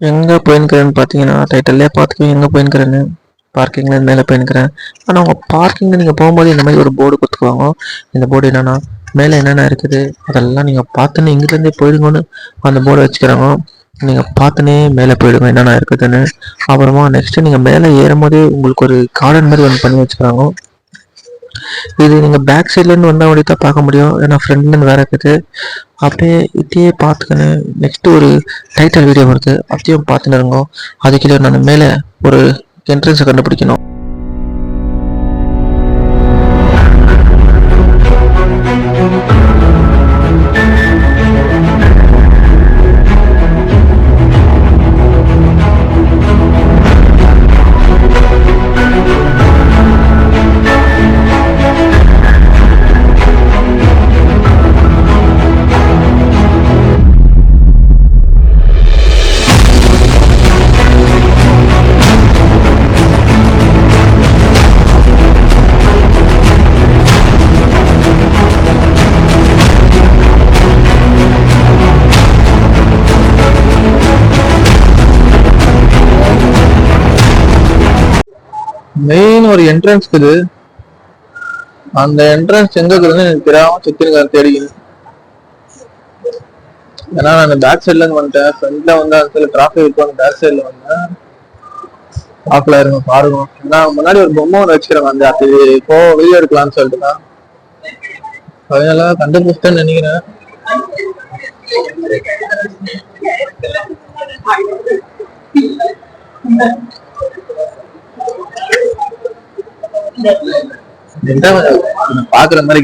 எங்கே போயிருக்கிறேன்னு பார்த்தீங்கன்னா டைட்டிலே பார்த்துட்டு எங்கே போயிருக்கிறேன்னு பார்க்கிங்கில் மேலே போயிருக்கிறேன். ஆனால் உங்கள் பார்க்கிங்கில் நீங்கள் போகும்போது இந்த மாதிரி ஒரு போர்டு கொடுத்துக்குவாங்க. இந்த போர்டு என்னென்னா மேலே என்னென்ன இருக்குது அதெல்லாம் நீங்கள் பார்த்துன்னு இங்கிலேருந்தே போயிடுங்கன்னு அந்த போர்டை வச்சுக்கிறாங்க. நீங்கள் பார்த்துனே மேலே போயிடுங்க என்னென்ன இருக்குதுன்னு. அப்புறமா நெக்ஸ்ட்டு நீங்கள் மேலே ஏறும்போது உங்களுக்கு ஒரு கார்டன் மாதிரி ஒன்று பண்ணி வச்சுக்கிறாங்க. இது நீங்கள் பேக் சைட்லேருந்து வந்தால் அப்படி தான் பார்க்க முடியும், ஏன்னா ஃப்ரெண்ட்லேருந்து வேறு இருக்குது. அப்படியே இதையே பார்த்துக்கின்னு நெக்ஸ்ட்டு ஒரு டைட்டில் வீடியோ வருது, அதையும் பார்த்துன்னு இருங்கோ. அதுக்குள்ளே நான் மேலே ஒரு என்ட்ரன்ஸை கண்டுபிடிக்கணும். மெயின் ஒரு என்ட்ரன்ஸ் இருக்குது, அந்த என்ட்ரன்ஸ் எங்க இருக்குதுன்னு எனக்கு தெரியாம சுத்திருக்காரு தேடிக்கணும். ஏன்னா நான் பேக் சைட்ல இருந்து வந்துட்டேன், ஃப்ரண்ட்ல வந்து அந்த டிராஃபிக் இருக்கும், அந்த பேக் சைட்ல வந்தேன். பார்க்கல இருங்க பாருங்க. ஏன்னா முன்னாடி ஒரு பொம்மை ஒன்று வச்சுக்கிறாங்க, அந்த அது இப்போ வீடியோ எடுக்கலாம்னு சொல்லிட்டு தான் ஃபைனலாக கண்டுபிடிச்சிட்டேன்னு நினைக்கிறேன். பாக்குற மாதிரி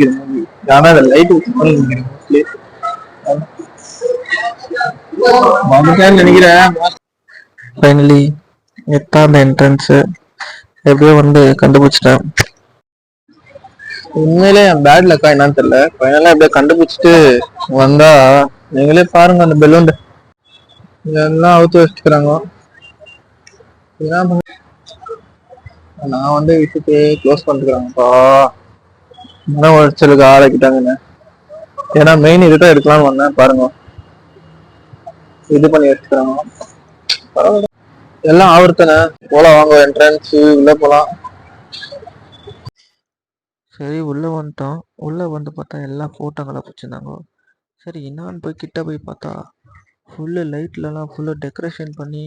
நினைக்கிறேன். ஃபைனலி எத்தான் என்ட்ரன்ஸ் எப்படியோ வந்து கண்டுபிடிச்சிட்டேன். உண்மையிலே என் பேட் லக்கா என்னன்னு தெரியல, ஃபைனலா எப்படியோ கண்டுபிடிச்சிட்டு வந்தா நீங்களே பாருங்க அந்த பெலூன் இதெல்லாம் அவுத்து வச்சுக்கிறாங்க. நான் வந்து விஷயத்தை க்ளோஸ் பண்ணிருக்காங்கப்பா, மன உளைச்சலுக்கு ஆளாக்கிட்டாங்கன்னு. ஏன்னா மெயின் இதுதான் எடுக்கலாம்னு வந்தேன், பாருங்க இது பண்ணி வச்சுக்கிறாங்க. பரவாயில்ல எல்லாம் ஆவர்த்தனை போலாம், வாங்க என்ட்ரன்ஸ் உள்ள போலாம். சரி உள்ள வந்துட்டோம். உள்ள வந்து பார்த்தா எல்லா ஃபோட்டோங்களை பிடிச்சிருந்தாங்க. சரி என்னான்னு போய் கிட்ட போய் பார்த்தா ஃபுல்லு லைட்லலாம் ஃபுல்லு டெக்கரேஷன் பண்ணி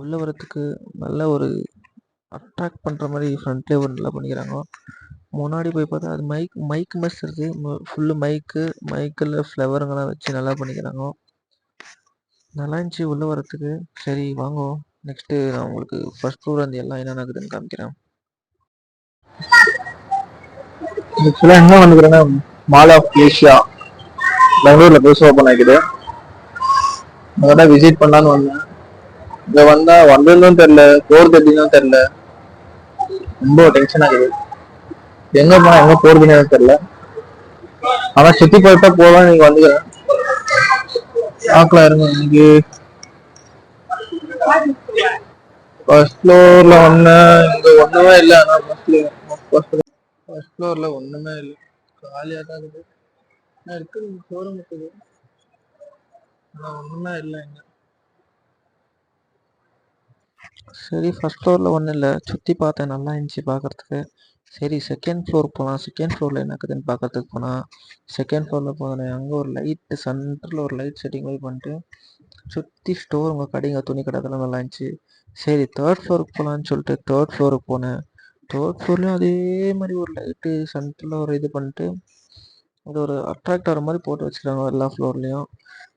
உள்ள வரத்துக்கு நல்ல ஒரு அட்ராக்ட் பண்ணுற மாதிரி ஃப்ரண்ட்லேயே ஒரு நல்லா பண்ணிக்கிறாங்க. முன்னாடி போய் பார்த்தா அது மைக் மெஸ் இருக்குது, ஃபுல்லு மைக்கில் ஃப்ளவருங்கெல்லாம் வச்சு நல்லா பண்ணிக்கிறாங்க. நல்லா இருந்துச்சு உள்ளே வரத்துக்கு. சரி வாங்க நெக்ஸ்ட்டு நான் உங்களுக்கு ஃபர்ஸ்ட் ஃப்ளோர் அந்த எல்லாம் என்னென்ன இருக்குதுன்னு காமிக்கிறேன். ஆக்சுவலாக எங்கே வந்துக்கிறேன்னா மால் ஆஃப் ஏஷியா பெங்களூரில் புதுசு ஓப்பன் ஆகிக்குது, அதோட விசிட் பண்ணலான்னு வந்தேன். இங்கே வந்தால் வந்ததும் தெரில, போகிறது எப்படின்னு தெரில, ரொம்ப டென்ஷன் ஆகுது. எங்கே போனால் எங்கே போகிறதுன்னு தெரில. ஆனால் சுற்றி போயிட்டா போகலாம், நீங்கள் வந்துக்கிறேன் பார்க்கலாம் இருங்க. இன்னைக்கு ஃபர்ஸ்ட் ஃப்ளோர்ல இங்க ஒண்ணுமே இல்லை. ஆனால் ஃபர்ஸ்ட் ஃப்ளோர்ல ஒண்ணுமே இல்லை, காலியாக தான் இருக்குது. இருக்குது ஷோரூம் இருக்குது, ஆனால் ஒண்ணுமே இல்லை இங்க. சரி ஃபர்ஸ்ட் ஃப்ளோரில் ஒன்றும் இல்லை, சுற்றி பார்த்தேன் நல்லா இருந்துச்சு பார்க்குறதுக்கு. சரி செகண்ட் ஃப்ளோர் போகலாம், செகண்ட் ஃப்ளோரில் என்ன இருக்குதுன்னு பார்க்கறதுக்கு போனால் செகண்ட் ஃப்ளோரில் போனேன். அங்கே ஒரு லைட்டு சென்டரில் ஒரு லைட் செட்டிங் மாதிரி பண்ணிட்டு சுற்றி ஸ்டோர் உங்கள் கடைங்க துணி கடை அதெல்லாம் நல்லா இருந்துச்சு. சரி தேர்ட் ஃப்ளோருக்கு போகலான்னு சொல்லிட்டு தேர்ட் ஃப்ளோருக்கு போனேன். தேர்ட் ஃப்ளோர்லேயும் அதே மாதிரி ஒரு லைட்டு சென்டரில் ஒரு இது பண்ணிட்டு அது ஒரு அட்ராக்ட் ஆகிற மாதிரி போட்டு வச்சுக்கிறாங்க எல்லா ஃப்ளோர்லேயும்.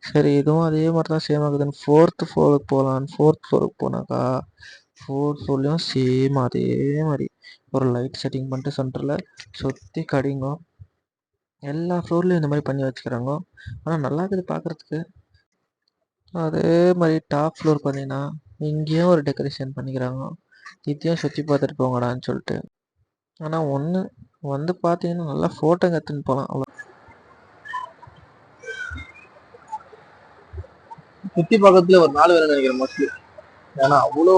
சரி இதுவும் அதே மாதிரி தான் சேம் ஆகுதுன்னு ஃபோர்த் ஃப்ளோருக்கு போகலான்னு ஃபோர்த் ஃப்ளோருக்கு போனாக்கா ஃபோர்த் ஃப்ளோர்லேயும் சேம் அதே மாதிரி ஒரு லைட் செட்டிங் பண்ணிட்டு சென்டரில் சுற்றி கடிங்க. எல்லா ஃப்ளோர்லேயும் இந்த மாதிரி பண்ணி வச்சுக்கிறாங்க, ஆனால் நல்லா இருக்குது பார்க்குறதுக்கு. அதே மாதிரி டாப் ஃப்ளோர் பார்த்தீங்கன்னா இங்கேயும் ஒரு டெக்கரேஷன் பண்ணிக்கிறாங்க, இதையும் சுற்றி பார்த்துட்டு போங்கடான்னு சொல்லிட்டு. ஆனால் ஒன்று வந்து பார்த்தீங்கன்னா நல்லா ஃபோட்டோ எடுத்துன்னு போகலாம். அவ்வளோ சுற்றி பார்க்கறதுல ஒரு நாள் வேணும்னு நினைக்கிறேன் மோஸ்ட்லி, ஏன்னா அவ்வளோ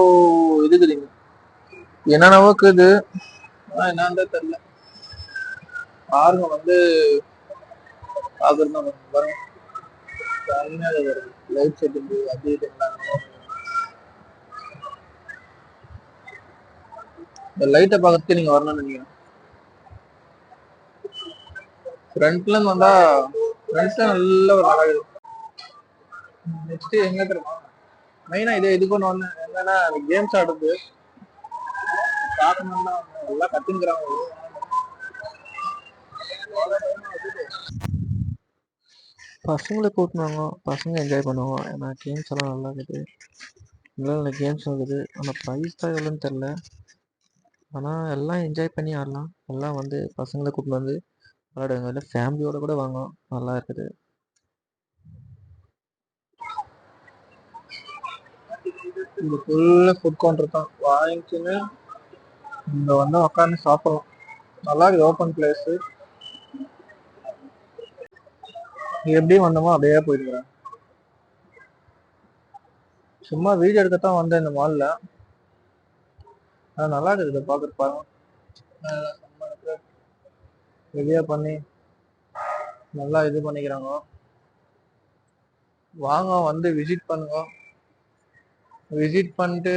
இதுக்குதுங்க என்னென்னவோ இருக்குது. ஆனால் என்னன்னு தெரியல, பாருங்க வந்து பார்க்குறது பாருங்க லைட் செட்டிங் அது இது இந்த லைட்டை பார்க்கறதுக்கு நீங்க வரணும்னு நினைக்கிறேன். ஃப்ரண்ட்ல இருந்து வந்தா ஃப்ரண்ட்ல நல்ல ஒரு அழகு. நெக்ஸ்ட் எங்க தெரியுமா மெயினா இது கொண்டு வந்தேன் என்னன்னா கேம்ஸ் ஆடுறது பார்க்கணும்னா எல்லாம் கத்துக்கிறாங்க. பசங்களை கூட்டினாங்க, பசங்க என்ஜாய் பண்ணுவாங்க. ஏன்னா கேம்ஸ் எல்லாம் நல்லா இருக்குது, நல்ல நல்ல கேம்ஸ் இருக்குது. ஆனால் ப்ரைஸ் தான் எவ்வளோன்னு தெரில. ஆனால் எல்லாம் என்ஜாய் பண்ணி ஆடலாம். எல்லாம் வந்து பசங்களை கூட்டின்னு வந்து விளையாடுவாங்க, இல்லை ஃபேமிலியோட கூட வாங்க, நல்லா இருக்குது. இது ஃபுல்லா ஃபுட் கவுண்டர் தான், வாங்கிக்கின்னு இங்க வந்து உட்காந்து சாப்பிடலாம். நல்லா இருக்கு, ஓப்பன் பிளேஸ். எப்படி வந்தோமோ அப்படியே போயிடுறேன். சும்மா வீடியோ எடுக்கத்தான் வந்தேன் இந்த மால்ல. நல்லா இருக்குது பாக்குறது, பாருங்க. வெளியே பண்ணி நல்லா இது பண்ணிக்கிறாங்க. வாங்க வந்து விசிட் பண்ணுங்க. விசிட் பண்ணிட்டு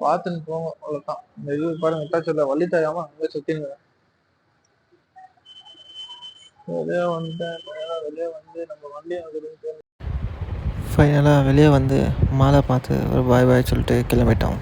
பார்த்துன்னு போங்க, அவ்வளோதான். இந்த இது பாருங்க, எட்டாச்சும் வள்ளி தயாம அங்கே சுத்திங்க. வெளியே வந்து நம்ம வண்டி ஃபைனலாக வெளியே வந்து மாலை பார்த்து ஒரு பாய் பாய் சொல்லிட்டு கிளம்பிட்டோம்.